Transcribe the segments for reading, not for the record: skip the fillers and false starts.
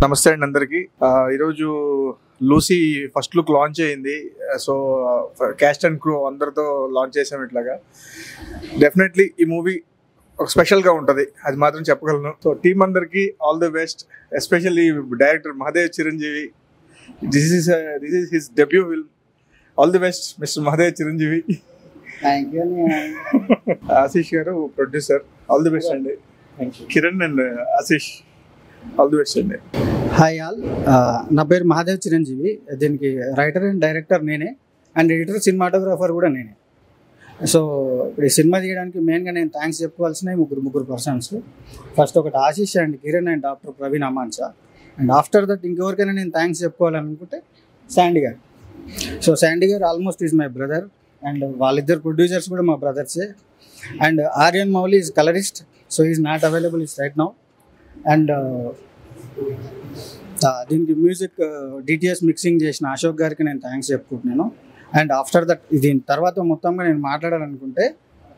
నమస్తే అండి అందరికి. ఈరోజు లూసీ ఫస్ట్ లుక్ లాంచ్ అయింది. సో క్యాస్ట్ అండ్ క్రూ అందరితో లాంచ్ చేసాం. ఇట్లాగా డెఫినెట్లీ ఈ మూవీ ఒక స్పెషల్గా ఉంటుంది, అది మాత్రం చెప్పగలను. సో టీమ్ అందరికి all the best, especially director Mahadev Chiranjeevi. This is his debut film. All the best mister Mahadev Chiranjeevi. Ashish గారు ప్రొడ్యూసర్, ఆల్ ది బెస్ట్ అండి. Kiran and Ashish, all the best అండి. హాయ్ ఆల్, నా పేరు మహాదేవ్ చిరంజీవి. దీనికి రైటర్ అండ్ డైరెక్టర్ నేనే, అండ్ ఎడిటర్ సినిమాటోగ్రాఫర్ కూడా నేనే. సో ఇప్పుడు ఈ సినిమా తీయడానికి మెయిన్గా నేను థ్యాంక్స్ చెప్పుకోవాల్సినవి ముగ్గురు పర్సన్స్. ఫస్ట్ ఒకటి Ashish and Kiran and doctor Praveen Amansa. And after that ఇంకెవరికైనా నేను థ్యాంక్స్ చెప్పుకోవాలనుకుంటే శాండీ గారు. సో శాండీ గారు almost is my brother, and వాళ్ళిద్దరు ప్రొడ్యూసర్స్ కూడా మా బ్రదర్సే. And Aryan Mouli is colorist, so is not available is right now. And దీనికి మ్యూజిక్ డిటిఎస్ మిక్సింగ్ చేసిన అశోక్ గారికి నేను థ్యాంక్స్ చెప్పుకుంటున్నాను. అండ్ ఆఫ్టర్ దట్ దీని తర్వాత మొత్తంగా నేను మాట్లాడాలనుకుంటే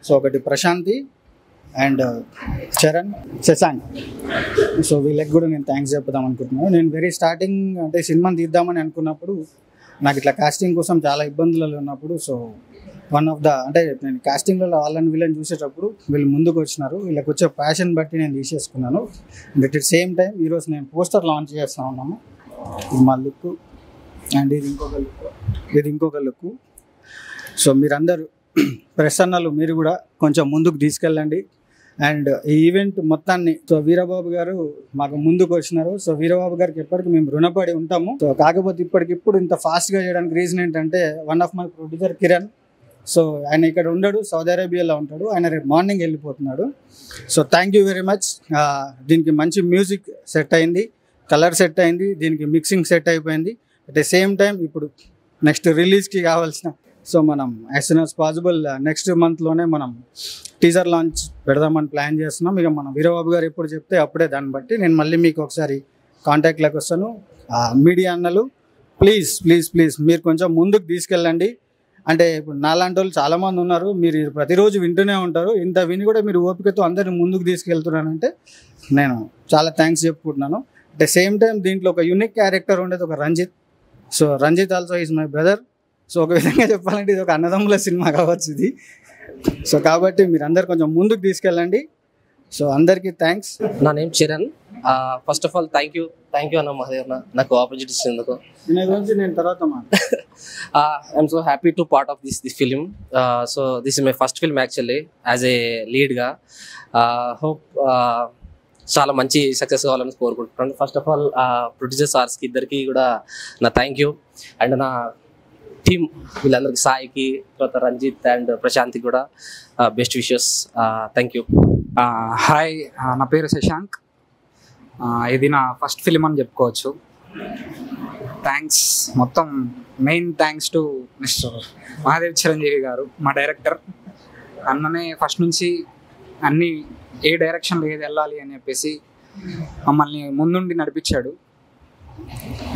సో ఒకటి ప్రశాంతి అండ్ చరణ్, శశాంక్. సో వీళ్ళకి కూడా నేను థ్యాంక్స్ చెప్పుదాం అనుకుంటున్నాను. నేను వెరీ స్టార్టింగ్ అంటే సినిమాని తీద్దామని అనుకున్నప్పుడు నాకు ఇట్లా కాస్టింగ్ కోసం చాలా ఇబ్బందులలో ఉన్నప్పుడు సో వన్ ఆఫ్ ద అంటే నేను కాస్టింగ్లలో వాళ్ళని వీళ్ళని చూసేటప్పుడు వీళ్ళు ముందుకు వచ్చినారు. వీళ్ళకి వచ్చే ప్యాషన్ బట్టి నేను తీసేసుకున్నాను. And at the same time ఈరోజు నేను పోస్టర్ లాంచ్ చేస్తూ ఉన్నాము. ఇది మా లుక్ అండ్ ఇది ఇంకొక లుక్. సో మీరందరూ ప్రెస్ అన్నలు మీరు కూడా కొంచెం ముందుకు తీసుకెళ్ళండి. అండ్ ఈ ఈవెంట్ మొత్తాన్ని సో వీరబాబు గారు మాకు ముందుకు వచ్చినారు. సో వీరబాబు గారికి ఎప్పటికీ మేము రుణపడి ఉంటాము. సో కాకపోతే ఇప్పటికిప్పుడు ఇంత ఫాస్ట్గా చేయడానికి రీజన్ ఏంటంటే one of my producer Kiran. So ఆయన ఇక్కడ ఉండడు, సౌదీ అరేబియాలో ఉంటాడు. ఆయన రేపు మార్నింగ్ వెళ్ళిపోతున్నాడు. So thank you very much. దీనికి మంచి మ్యూజిక్ సెట్ అయింది, కలర్ సెట్ అయింది, దీనికి మిక్సింగ్ సెట్ అయిపోయింది. అట్ ద సేమ్ టైం ఇప్పుడు నెక్స్ట్ రిలీజ్కి కావాల్సిన సో మనం as soon as possible next మంత్లోనే మనం టీజర్ లాంచ్ పెడదామని ప్లాన్ చేస్తున్నాం. ఇక మన వీరబాబు గారు ఎప్పుడు చెప్తే అప్పుడే దాన్ని బట్టి నేను మళ్ళీ మీకు ఒకసారి కాంటాక్ట్లోకి వస్తాను. మీడియా అన్నలు ప్లీజ్ ప్లీజ్ ప్లీజ్ మీరు కొంచెం ముందుకు తీసుకెళ్ళండి. అంటే ఇప్పుడు నాలాంటి వాళ్ళు చాలామంది ఉన్నారు, మీరు ప్రతిరోజు వింటూనే ఉంటారు. ఇంత విని కూడా మీరు ఓపికతో అందరిని ముందుకు తీసుకెళ్తున్నానంటే నేను చాలా థ్యాంక్స్ చెప్పుకుంటున్నాను. అట్ ద సేమ్ టైం దీంట్లో ఒక యూనిక్ క్యారెక్టర్ ఉండేది ఒక Ranjith. So Ranjith also is my brother. So ఒక విధంగా చెప్పాలంటే ఇది ఒక అన్నదమ్ముల సినిమా కావచ్చు ఇది. సో కాబట్టి మీరు అందరు కొంచెం ముందుకు తీసుకెళ్ళండి. సో అందరికీ థ్యాంక్స్. నా name Charan. First of all thank you అన్న మహాదేవ్ నాకు ఆపర్చునిటీ ఇచ్చినందుకు. నేను తర్వాత I'm so happy to part of this film. So this is my first film actually as a లీడ్గా. హోప్ చాలా మంచి సక్సెస్ కావాలని కోరుకుంటున్నాను. ఫస్ట్ ఆఫ్ ఆల్ ప్రొడ్యూసర్ సార్స్కి ఇద్దరికి కూడా నా థ్యాంక్ యూ. అండ్ నా టీమ్ వీళ్ళందరికీ, సాయికి, తర్వాత రంజిత్ అండ్ ప్రశాంత్కి కూడా best wishes. Thank you. Hi, నా పేరు శశాంక్. ఇది నా ఫస్ట్ ఫిలిం అని చెప్పుకోవచ్చు. థ్యాంక్స్ మొత్తం main thanks to mister Mahadev Chiranjeevi గారు, మా డైరెక్టర్. అన్ననే ఫస్ట్ నుంచి అన్నీ ఏ డైరెక్షన్లో ఏది వెళ్ళాలి అని చెప్పేసి మమ్మల్ని ముందుండి నడిపించాడు.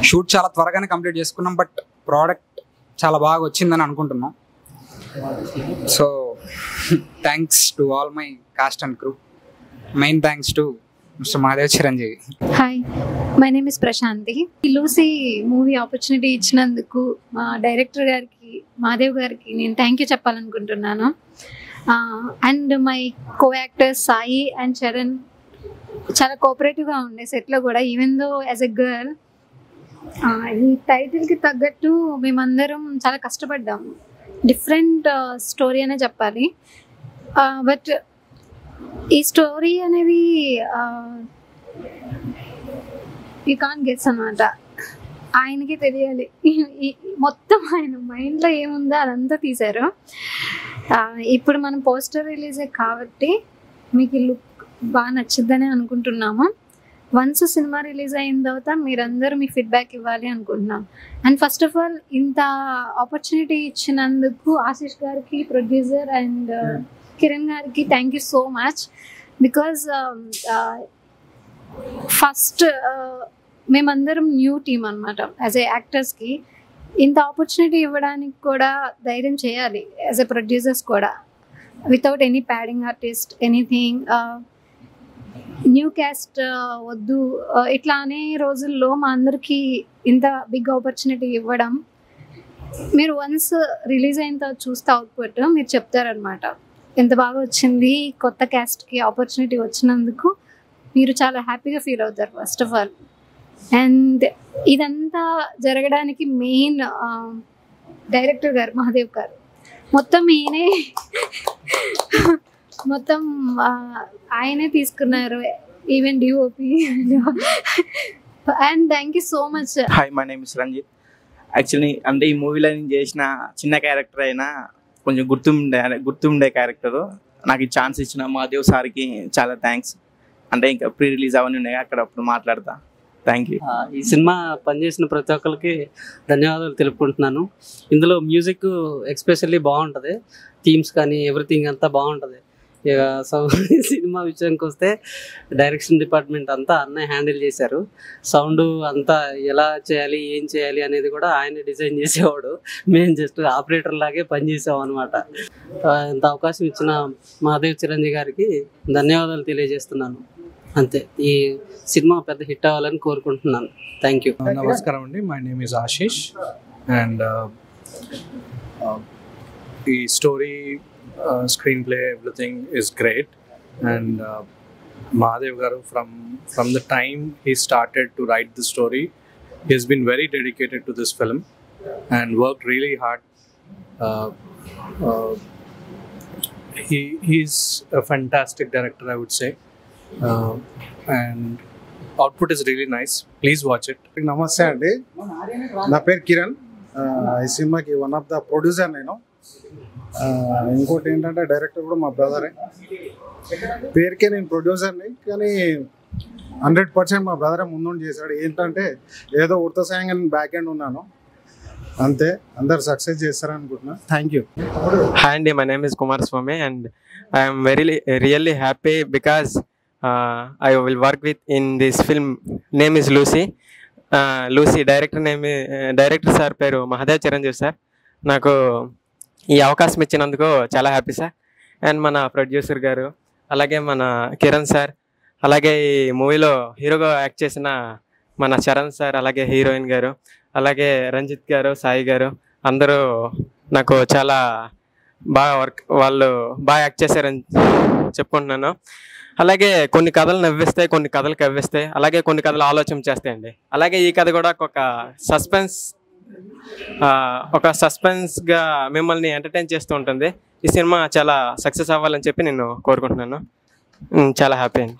షూట్ చాలా త్వరగానే కంప్లీట్ చేసుకున్నాం, బట్ ప్రోడక్ట్ చాలా బాగా వచ్చిందని అనుకుంటున్నాం. So thanks to all my cast and crew. Main thanks to mister Mahadev Chiranjeevi. Hi, my name is Prashanthi. ఈ లూసీ మూవీ ఆపర్చునిటీ ఇచ్చినందుకు మా డైరెక్టర్ గారికి, మహాదేవ్ గారికి నేను థ్యాంక్ యూ చెప్పాలనుకుంటున్నాను. And my co actors Sai and Charan చాలా కోఆపరేటివ్గా ఉండే సెట్లో కూడా, even though as a girl. ఈ టైటిల్కి తగ్గట్టు మేమందరం చాలా కష్టపడ్డాము. డిఫరెంట్ స్టోరీ అనే చెప్పాలి. బట్ ఈ స్టోరీ అనేది యూ కాంట్ గెస్ అన్నమాట. ఆయనకి తెలియాలి. మొత్తం ఆయన మైండ్లో ఏముందో అదంతా తీశారు. ఇప్పుడు మనం పోస్టర్ రిలీజే కాబట్టి మీకు ఈ లుక్ బాగా నచ్చుద్దని అనుకుంటున్నాము. వన్స్ సినిమా రిలీజ్ అయిన తర్వాత మీరందరూ మీ ఫీడ్బ్యాక్ ఇవ్వాలి అనుకుంటున్నాం. అండ్ ఫస్ట్ ఆఫ్ ఆల్ ఇంత ఆపర్చునిటీ ఇచ్చినందుకు ఆశీష్ గారికి, ప్రొడ్యూసర్, అండ్ కిరణ్ గారికి thank you so much. Because first మేమందరం న్యూ టీమ్ అనమాట. యాజ్ ఏ యాక్టర్స్కి ఇంత ఆపర్చునిటీ ఇవ్వడానికి కూడా ధైర్యం చేయాలి యాజ్ ఏ ప్రొడ్యూసర్స్ కూడా, without any padding artist anything. New caste వద్దు ఇట్లా అనే రోజుల్లో మా అందరికీ ఇంత బిగ్ ఆపర్చునిటీ ఇవ్వడం, మీరు వన్స్ రిలీజ్ అయిన తర్వాత చూస్తే అవుట్పుట్ మీరు చెప్తారనమాట ఎంత బాగా వచ్చింది, కొత్త క్యాస్ట్కి ఆపర్చునిటీ వచ్చినందుకు మీరు చాలా హ్యాపీగా ఫీల్ అవుతారు ఫస్ట్ ఆఫ్ ఆల్. అండ్ ఇదంతా జరగడానికి మెయిన్ డైరెక్టర్ గారు మహాదేవ్ గారు, మొత్తం ఈయనే మొత్తం ఆయనే తీసుకున్నారు, even DOP. And thank you so much. Hi, my name is Ranjith. Actually అంటే ఈ మూవీలో నేను చేసిన చిన్న క్యారెక్టర్ అయినా కొంచెం గుర్తుండే క్యారెక్టరు. నాకు ఈ ఛాన్స్ ఇచ్చిన మహాదేవ్ సార్కి చాలా థ్యాంక్స్. అంటే ఇంకా ప్రీ రిలీజ్ అవన్నీ ఉన్నాయి, అక్కడ అప్పుడు మాట్లాడతా. Thank you. ఈ సినిమా పనిచేసిన ప్రతి ఒక్కరికి ధన్యవాదాలు తెలుపుకుంటున్నాను. ఇందులో మ్యూజిక్ ఎక్స్పెషల్లీ బాగుంటుంది, థీమ్స్ కానీ ఎవ్రీథింగ్ అంతా బాగుంటుంది. ఇక సినిమా విషయానికి వస్తే డైరెక్షన్ డిపార్ట్మెంట్ అంతా అన్నయ్య హ్యాండిల్ చేశారు. సౌండ్ అంతా ఎలా చేయాలి, ఏం చేయాలి అనేది కూడా ఆయన డిజైన్ చేసేవాడు. మేము జస్ట్ ఆపరేటర్ లాగే పనిచేసాం అనమాట. ఇంత అవకాశం ఇచ్చిన మహాదేవ్ చిరంజీవి గారికి ధన్యవాదాలు తెలియజేస్తున్నాను. అంతే, ఈ సినిమా పెద్ద హిట్ అవ్వాలని కోరుకుంటున్నాను. Thank you. నమస్కారం అండి, my name is Ashish. And ఈ story, screenplay, everything is great. And Mahadev garu, from the time he started to write the story, he has been very dedicated to this film and worked really hard. He's a fantastic director, I would say. And output is really nice. Please watch it. నమస్తే అండి, నా పేరు కిరణ్. ఈ సినిమాకి one of the producer నేను. ఇంకోటి ఏంటంటే director కూడా మా బ్రదరే. పేరుకే నేను ప్రొడ్యూసర్ని, కానీ 100% మా బ్రదరే ముందుండి చేశాడు. ఏంటంటే ఏదో ఉడత సాయంగా నేను బ్యాక్ ఎండ్ ఉన్నాను అంతే. అందరు సక్సెస్ చేస్తారనుకుంటున్నా. Thank you. Hi Andy, my name is Kumar Swamy and I am really happy because I will work with in this film. Name is Lucy. Lucy director sir పేరు Mahadev Chiranjeevi sir. నాకు ఈ అవకాశం ఇచ్చినందుకు చాలా హ్యాపీ సార్. అండ్ మన producer గారు, అలాగే మన కిరణ్ సార్, అలాగే ఈ మూవీలో హీరోగా యాక్ట్ చేసిన మన చరణ్ సార్, అలాగే హీరోయిన్ గారు, అలాగే రంజిత్ గారు, సాయి గారు, అందరూ నాకు చాలా వాళ్ళు బాగా యాక్ట్ చేశారని చెప్పుకుంటున్నాను. అలాగే కొన్ని కథలు నవ్విస్తాయి, కొన్ని కథలు కవ్విస్తాయి, అలాగే కొన్ని కథలు ఆలోచన చేస్తాయండి. అలాగే ఈ కథ కూడా ఒక సస్పెన్స్గా మిమ్మల్ని ఎంటర్టైన్ చేస్తూ ఉంటుంది. ఈ సినిమా చాలా సక్సెస్ అవ్వాలని చెప్పి నేను కోరుకుంటున్నాను. చాలా హ్యాపీ అండి.